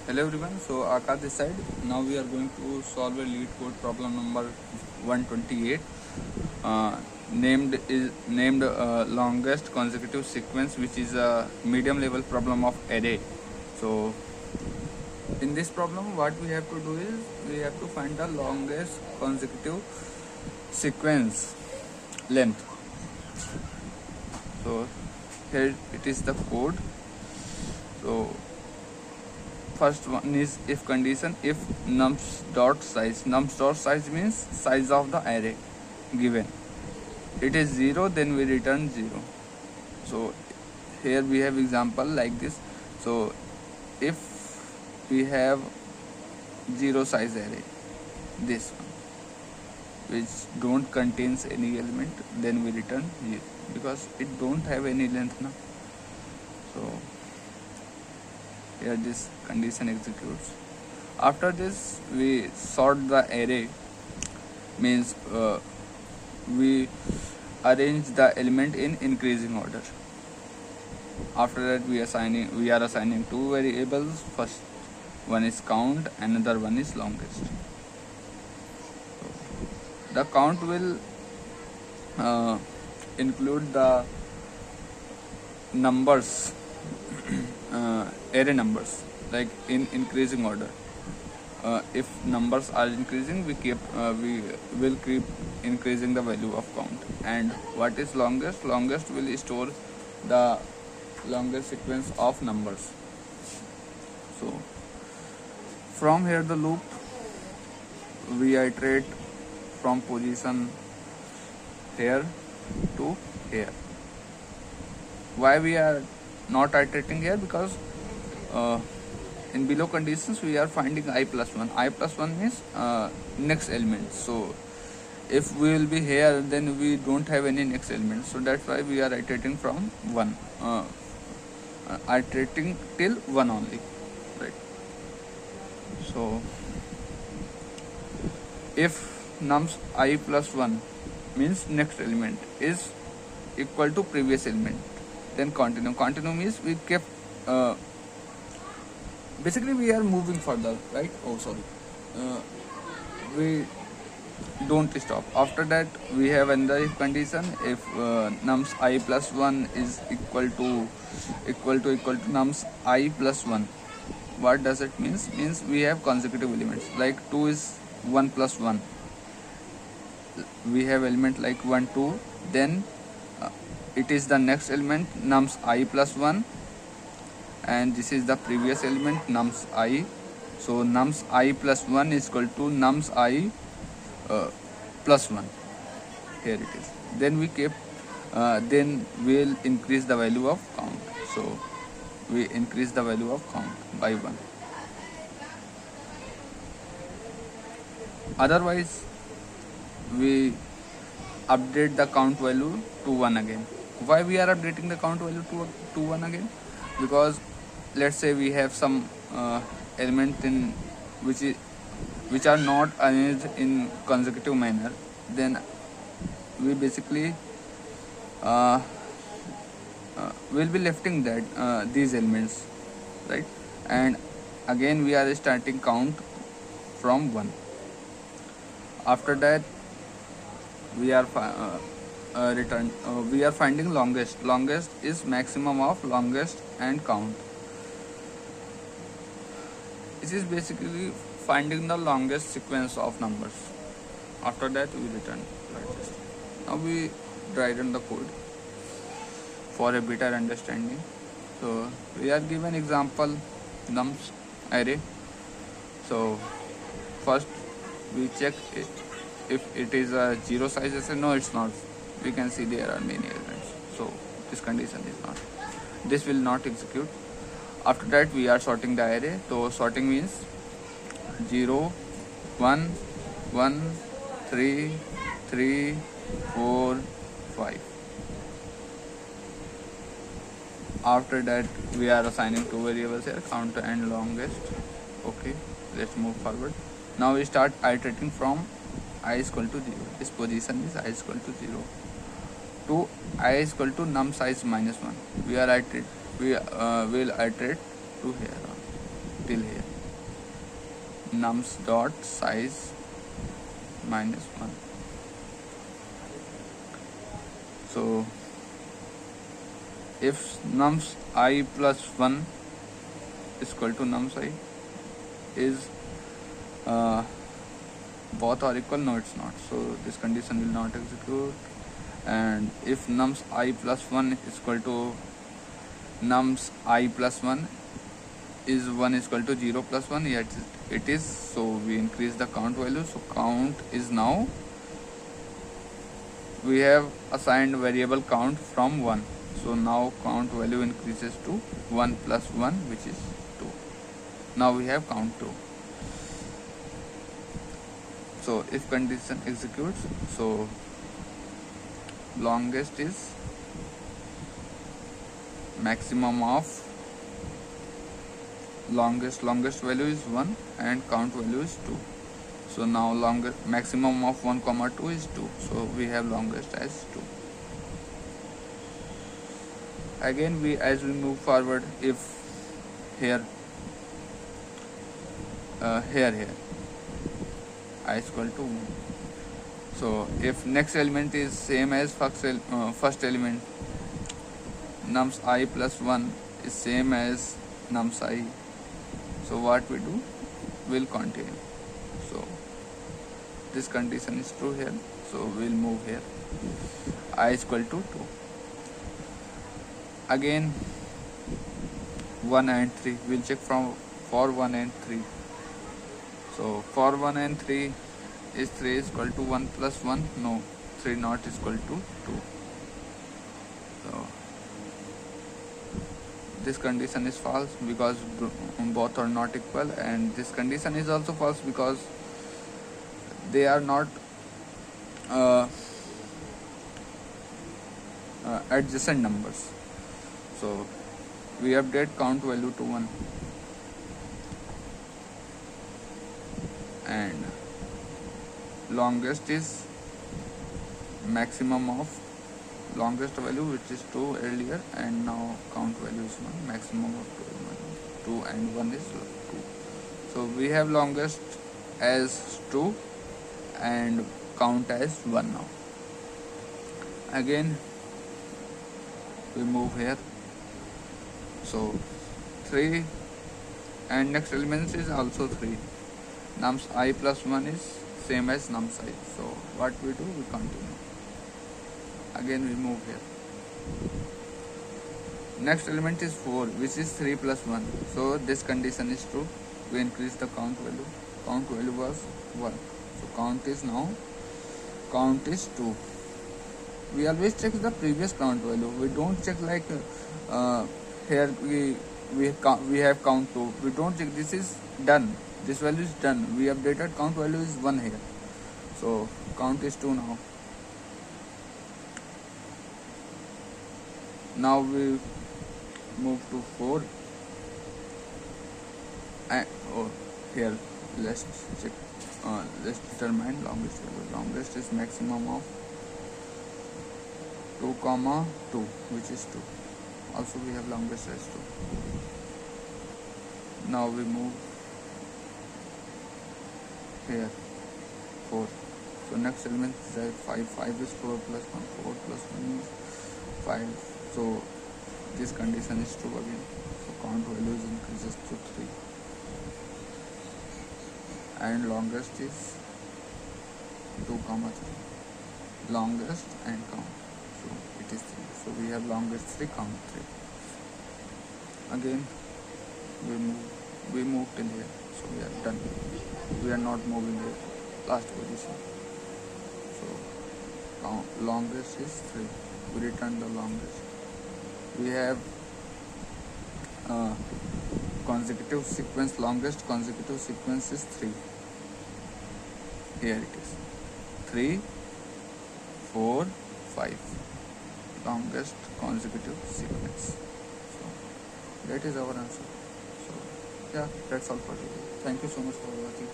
Hello everyone, so Akash this side. Now we are going to solve a lead code problem number 128. Named longest consecutive sequence, which is a medium level problem of array. So in this problem, what we have to do is we have to find the longest consecutive sequence length. So here it is the code. So first one is if condition, if nums dot size means size of the array given, it is 0, then we return 0. So here we have example like this. So if we have 0 size array, this one which don't contains any element, then we return 0 because it don't have any length now. So here this condition executes. After this we sort the array, means we arrange the element in increasing order. After that we are assigning two variables. First one is count, another one is longest. So the count will include the numbers, array numbers, like in increasing order. If numbers are increasing, we will keep increasing the value of count. And what is longest? Longest will store the longest sequence of numbers. So from here the loop we iterate from position here to here. Why we are not iterating here? Because in below conditions we are finding I plus 1. I plus 1 means next element. So if we will be here, then we don't have any next element. So that's why we are iterating from 1. Iterating till 1 only, right? So if nums I plus 1 means next element is equal to previous element, then continue. Continue means we kept basically we are moving further, right? We don't stop. After that we have another if condition. If nums I plus 1 is equal to nums I plus 1, what does it means? Means we have consecutive elements, like 2 is 1 plus 1. We have element like 1 2, then it is the next element nums I plus 1, and this is the previous element nums I. So nums I plus 1 is equal to nums I plus 1. Here it is. Then we keep then we'll increase the value of count. So we increase the value of count by 1. Otherwise we update the count value to 1 again. Why we are updating the count value to 1 again? Because let's say we have some element in which are not arranged in consecutive manner, then we basically will be lifting that these elements, right? And again we are starting count from 1. After that we are we are finding longest. Longest is maximum of longest and count. This is basically finding the longest sequence of numbers. After that we return like this. Now we write in the code for a better understanding. So we are given example nums array. So first we check it. If it is a 0 size array, no, it's not. We can see there are many elements. So this condition is not. This will not execute. After that we are sorting the array. So sorting means 0 1 1 3 3 4 5. After that we are assigning two variables here, count and longest. Okay, let's move forward. Now we start iterating from I is equal to 0. This position is I is equal to 0 to I is equal to num size minus 1. We will iterate to here on till here. nums dot size minus 1. So if nums I plus 1 is equal to nums I is both are equal, no it's not, so this condition will not execute. And if nums I plus 1 is equal to nums I plus 1 is 1 is equal to 0 plus 1, yet it is, so we increase the count value. So count is now, we have assigned variable count from 1, so now count value increases to 1 plus 1, which is 2. Now we have count 2. So if condition executes, so longest is maximum of longest value is 1 and count value is 2. So now maximum of 1 comma 2 is 2, so we have longest as 2. Again as we move forward, if here here I is equal to 1, so if next element is same as first element, nums I plus 1 is same as nums I, so what we do, will continue. So this condition is true here, so we'll move here, I is equal to 2. Again 1 and 3, we'll check for 1 and 3. So for 1 and 3 is 3 is equal to 1 plus 1, no, 3 not is equal to 2. So this condition is false because both are not equal, and this condition is also false because they are not adjacent numbers. So we update count value to 1 and longest is maximum of longest value, which is 2 earlier, and now count value is 1, maximum of 2 and 1 is 2. So we have longest as 2 and count as 1 now. Again we move here, so 3 and next elements is also 3. Nums I plus 1 is same as nums I, so what we do, we continue. Again we move here, next element is 4, which is 3 plus 1, so this condition is true, we increase the count value was 1, so count is now, count is 2. We always check the previous count value, we don't check like here we have count 2, we don't check, this is done, this value is done, we updated count value is 1 here, so count is 2 now. Now we move to 4 and here let's check, let's determine longest value. Longest is maximum of 2 comma 2, which is 2, also we have longest as 2. Now we move here 4, so next element is 5 is 4 plus 1, 4 plus 1 is 5, so this condition is true again, so count value increases to 3 and longest is 2 comma 3, longest and count, so it is 3, so we have longest 3, count 3. Again we move till here, so we are done, we are not moving here, last position, so count longest is 3, we return the longest. We have consecutive sequence, longest consecutive sequence is 3, here it is 3, 4, 5, longest consecutive sequence, so that is our answer. So yeah, that's all for today. Thank you so much for watching.